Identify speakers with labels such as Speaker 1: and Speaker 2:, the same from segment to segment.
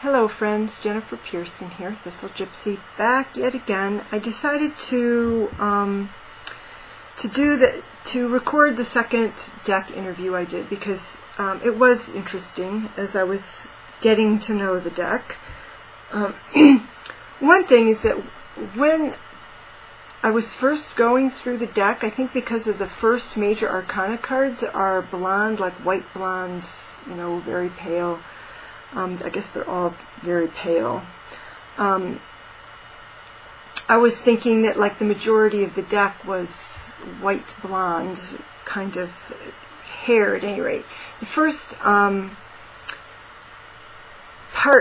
Speaker 1: Hello friends, Jennifer Pearson here, Thistle Gypsy, back yet again. I decided to record the second deck interview I did because it was interesting as I was getting to know the deck. One thing is that when I was first going through the deck, I think because of the first major arcana cards are blonde, like white blondes, very pale. I guess they're all very pale. I was thinking that like the majority of the deck was white blonde kind of hair at any rate. The first part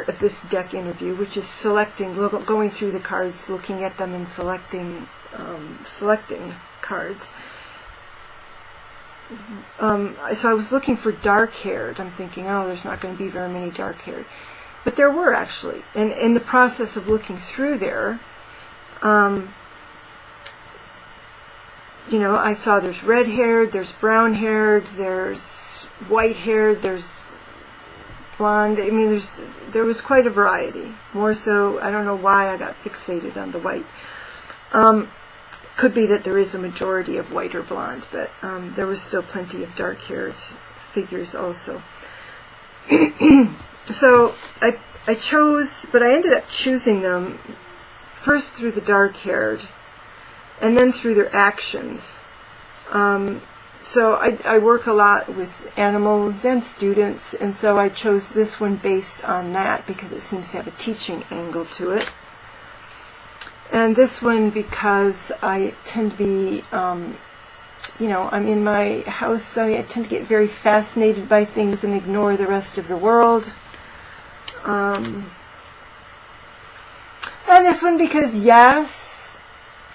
Speaker 1: of this deck interview, which is going through the cards, looking at them and selecting cards. So I was looking for dark-haired. I'm thinking, oh, there's not going to be very many dark-haired. But there were actually. And in the process of looking through there, I saw there's red-haired, there's brown-haired, there's white-haired, there's blonde. I mean, there was quite a variety. More so, I don't know why I got fixated on the white. Could be that there is a majority of white or blonde, but there was still plenty of dark-haired figures also. So I chose, but I ended up choosing them first through the dark-haired and then through their actions. So I work a lot with animals and students, and so I chose this one based on that because it seems to have a teaching angle to it. And this one because I tend to be, I'm in my house, so I tend to get very fascinated by things and ignore the rest of the world. And this one because, yes,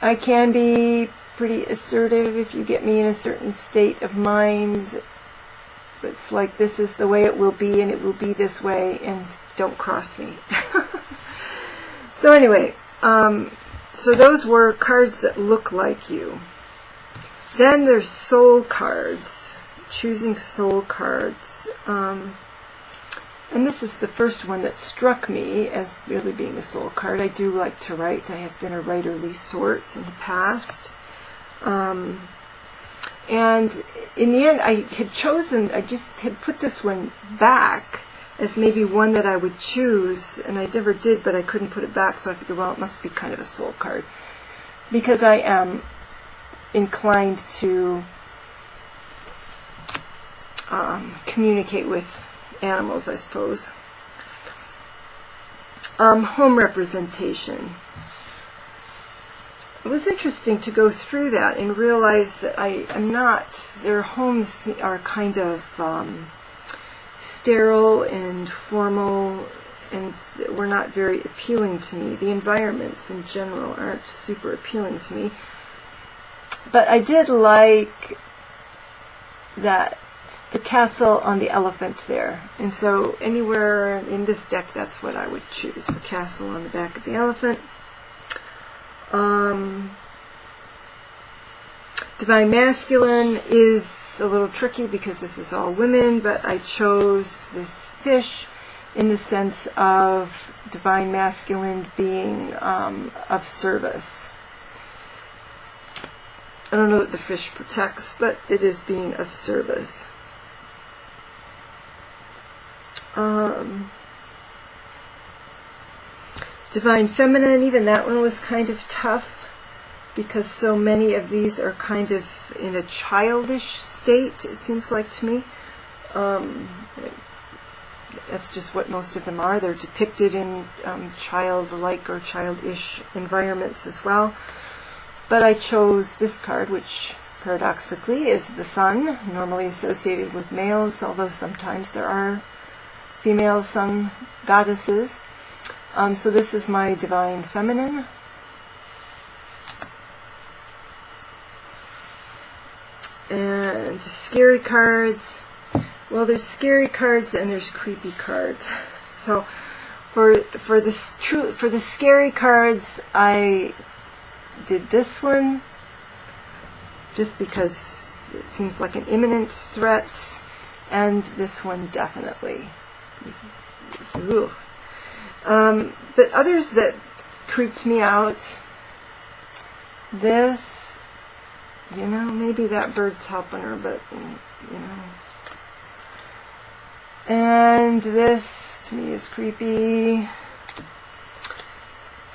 Speaker 1: I can be pretty assertive if you get me in a certain state of mind. It's like, this is the way it will be, and it will be this way, and don't cross me. So anyway, so those were cards that look like you. Then there's soul cards, choosing soul cards. And this is the first one that struck me as really being a soul card. I do like to write. I have been a writerly sorts in the past. And in the end, I just had put this one back as maybe one that I would choose, and I never did, but I couldn't put it back, so I figured, well, it must be kind of a soul card, because I am inclined to communicate with animals, I suppose. Home representation. It was interesting to go through that and realize that their homes are kind of sterile and formal, and were not very appealing to me. The environments in general aren't super appealing to me. But I did like that the castle on the elephant there. And so anywhere in this deck, that's what I would choose. The castle on the back of the elephant. Divine Masculine is a little tricky because this is all women, but I chose this fish in the sense of Divine Masculine being of service. I don't know that the fish protects, but it is being of service. Divine Feminine, even that one was kind of tough because so many of these are kind of in a childish state, it seems like to me. That's just what most of them are. They're depicted in childlike or childish environments as well. But I chose this card, which paradoxically is the sun, normally associated with males, although sometimes there are female sun goddesses. So this is my Divine Feminine. And scary cards. Well, there's scary cards and there's creepy cards. So for the scary cards, I did this one just because it seems like an imminent threat, and this one definitely. Ugh. But others that creeped me out, this, you know, maybe that bird's helping her, but, you know. And this, to me, is creepy.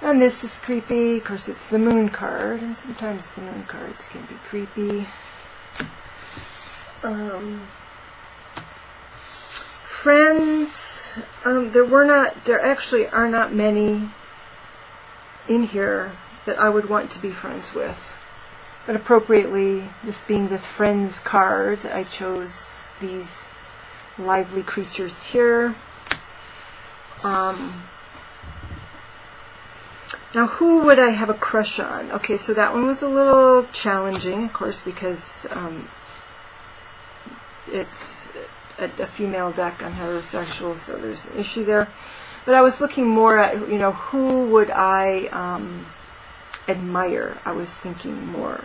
Speaker 1: And this is creepy. Of course, it's the moon card, and sometimes the moon cards can be creepy. Friends, there actually are not many in here that I would want to be friends with. But appropriately, this being the Friends card, I chose these lively creatures here. Now, who would I have a crush on? Okay, so that one was a little challenging, of course, because it's a female deck. I'm heterosexual, so there's an issue there. But I was looking more at, you know, who would I admire? I was thinking more,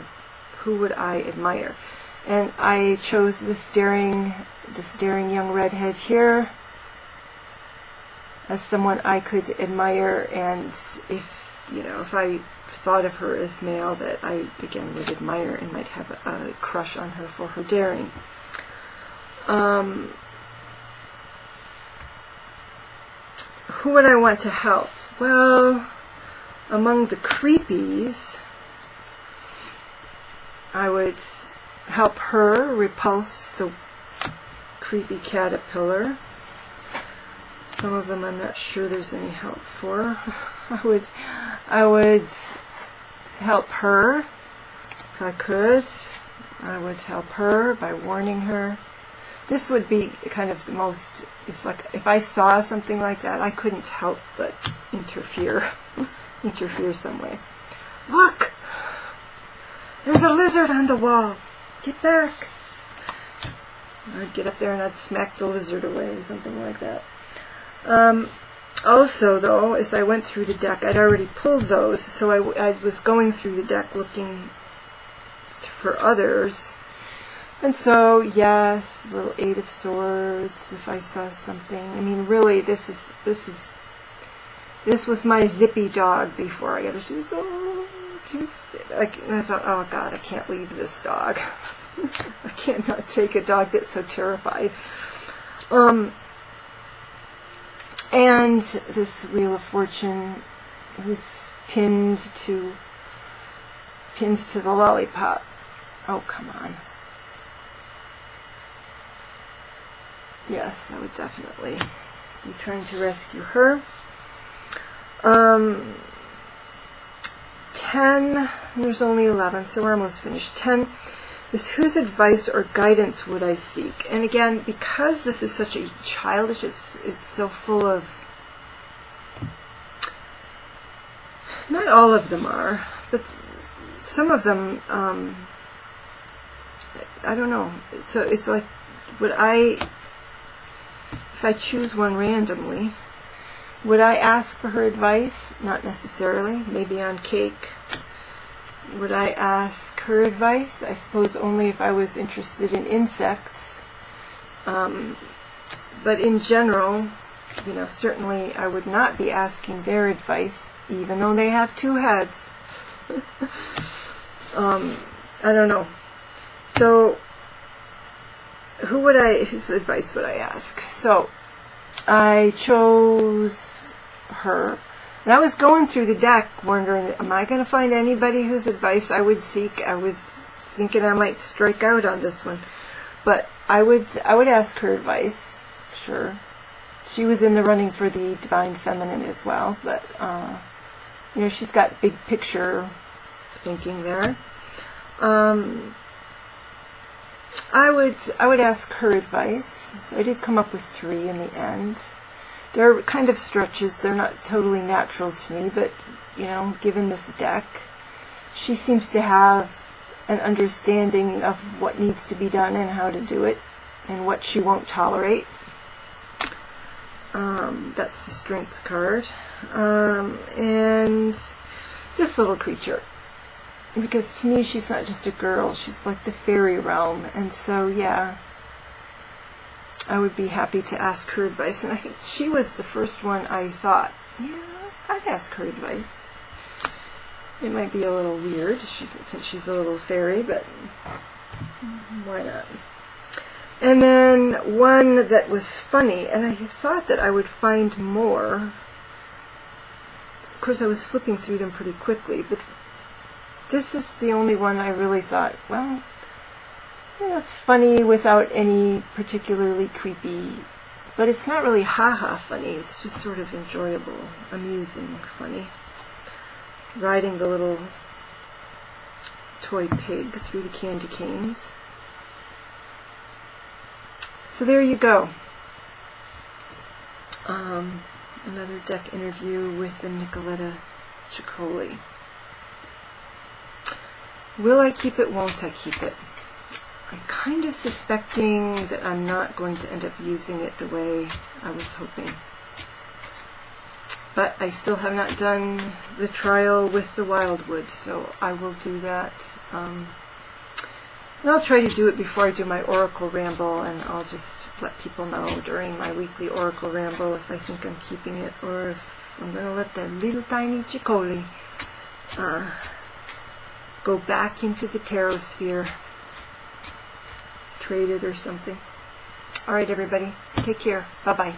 Speaker 1: who would I admire? And I chose this daring young redhead here as someone I could admire, and if I thought of her as male, that I again would admire and might have a crush on her for her daring. Who would I want to help? Well, among the creepies, I would help her repulse the creepy caterpillar. Some of them I'm not sure there's any help for. I would help her if I could. I would help her by warning her. This would be kind of the most, it's like if I saw something like that, I couldn't help but interfere some way. Look! There's a lizard on the wall. Get back. I'd get up there and I'd smack the lizard away or something like that. Also, though, as I went through the deck, I'd already pulled those, so I was going through the deck looking for others. And so, yes, little Eight of Swords, if I saw something. I mean, really, this was my zippy dog before I got it. She was so cute. And I thought, oh God, I can't leave this dog. I cannot take a dog that's so terrified. And this Wheel of Fortune, who's pinned to the lollipop. Oh, come on. Yes, I would definitely be trying to rescue her. 10, there's only 11, so we're almost finished. 10 is whose advice or guidance would I seek? And again, because this is such a childish, it's so full of, not all of them are, but some of them, I don't know. So it's like, if I choose one randomly, would I ask for her advice? Not necessarily. Maybe on cake. Would I ask her advice? I suppose only if I was interested in insects. But in general, certainly I would not be asking their advice, even though they have two heads. I don't know. So, whose advice would I ask? So, I chose her. And I was going through the deck wondering, am I going to find anybody whose advice I would seek? I was thinking I might strike out on this one. But I would ask her advice, sure. She was in the running for the Divine Feminine as well, but she's got big picture thinking there. I would ask her advice. So I did come up with 3 in the end. They're kind of stretches. They're not totally natural to me, but given this deck, she seems to have an understanding of what needs to be done and how to do it, and what she won't tolerate. That's the Strength card. And this little creature. Because to me, she's not just a girl. She's like the fairy realm. And so, yeah, I would be happy to ask her advice. And I think she was the first one I thought, Yeah, I'd ask her advice. It might be a little weird since she's a little fairy, but why not? And then one that was funny, and I thought that I would find more. Of course, I was flipping through them pretty quickly, but this is the only one I really thought, well, yeah, it's funny without any particularly creepy, but it's not really ha-ha funny, it's just sort of enjoyable, amusing funny. Riding the little toy pig through the candy canes. So there you go. Another deck interview with the Nicoletta Ceccoli. Will I keep it? Won't I keep it? I'm kind of suspecting that I'm not going to end up using it the way I was hoping. But I still have not done the trial with the Wildwood, so I will do that. And I'll try to do it before I do my Oracle Ramble, and I'll just let people know during my weekly Oracle Ramble if I think I'm keeping it, or if I'm going to let that little tiny Ceccoli go back into the tarot sphere, trade it or something. All right, everybody, take care. Bye-bye.